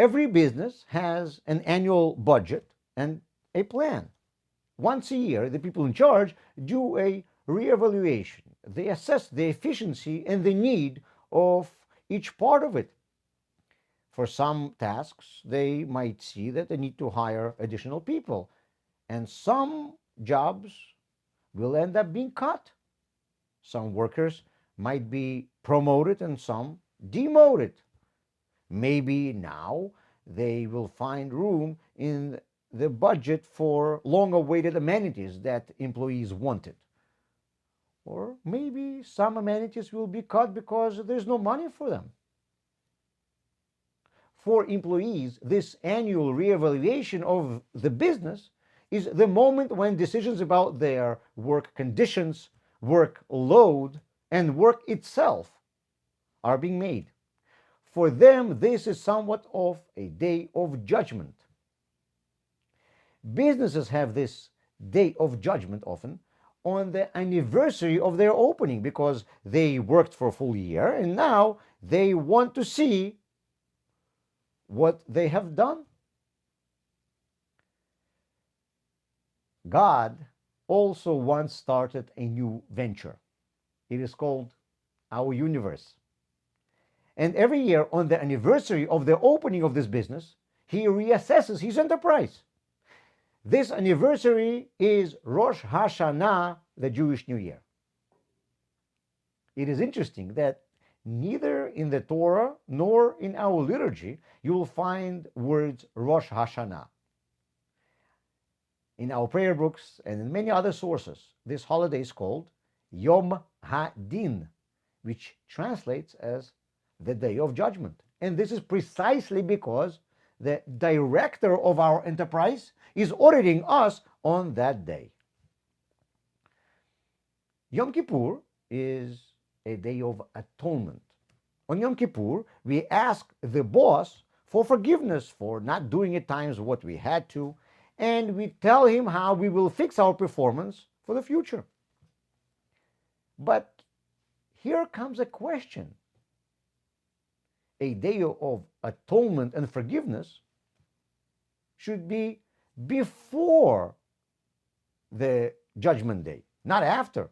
Every business has an annual budget and a plan. Once a year, the people in charge do a reevaluation. They assess the efficiency and the need of each part of it. For some tasks, they might see that they need to hire additional people, and some jobs will end up being cut. Some workers might be promoted and some demoted. Maybe now they will find room in the budget for long awaited amenities that employees wanted. Or maybe some amenities will be cut because there's no money for them. For employees, this annual reevaluation of the business is the moment when decisions about their work conditions, work load, and work itself are being made. For them, this is somewhat of a day of judgment. Businesses have this day of judgment often on the anniversary of their opening because they worked for a full year and now they want to see what they have done. God also once started a new venture. It is called our universe. And every year on the anniversary of the opening of this business, he reassesses his enterprise. This anniversary is Rosh Hashanah, the Jewish New Year. It is interesting that neither in the Torah nor in our liturgy you will find words Rosh Hashanah. In our prayer books and in many other sources, this holiday is called Yom HaDin, which translates as the Day of Judgment. And this is precisely because the director of our enterprise is auditing us on that day. Yom Kippur is a day of atonement. On Yom Kippur, we ask the boss for forgiveness for not doing at times what we had to, and we tell him how we will fix our performance for the future. But here comes a question. A day of atonement and forgiveness should be before the judgment day, not after.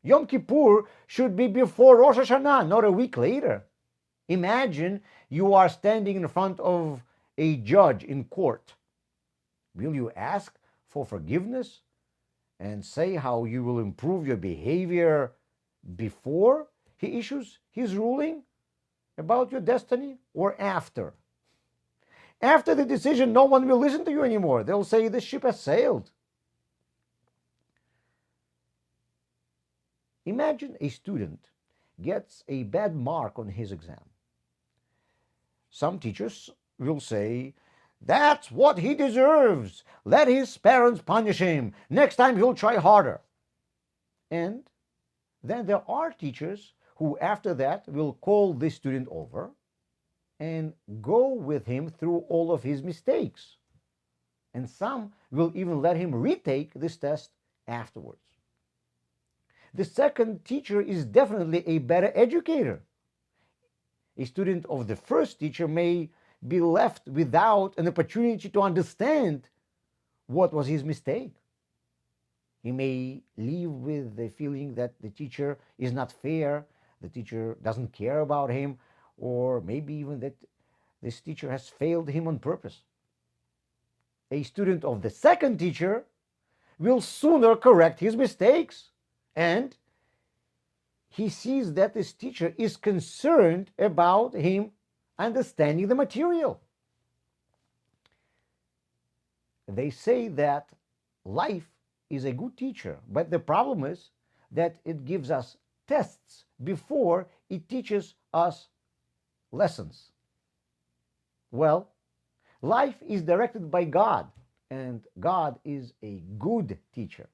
Yom Kippur should be before Rosh Hashanah, not a week later. Imagine you are standing in front of a judge in court. Will you ask for forgiveness and say how you will improve your behavior before he issues his ruling about your destiny, or after? After the decision, no one will listen to you anymore. They'll say the ship has sailed. Imagine a student gets a bad mark on his exam. Some teachers will say, "That's what he deserves. Let his parents punish him. Next time he'll try harder." And then there are teachers who after that will call this student over and go with him through all of his mistakes. And some will even let him retake this test afterwards. The second teacher is definitely a better educator. A student of the first teacher may be left without an opportunity to understand what was his mistake. He may leave with the feeling that the teacher is not fair, the teacher doesn't care about him, or maybe even that this teacher has failed him on purpose. A student of the second teacher will sooner correct his mistakes, and he sees that this teacher is concerned about him understanding the material. They say that life is a good teacher, but the problem is that it gives us tests before it teaches us lessons. Well, life is directed by God, and God is a good teacher.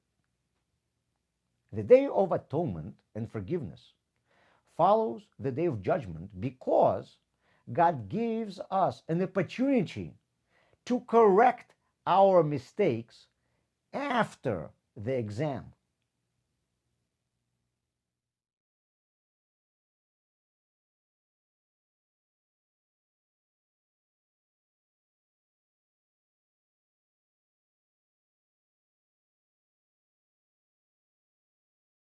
The Day of Atonement and Forgiveness follows the Day of Judgment because God gives us an opportunity to correct our mistakes after the exam.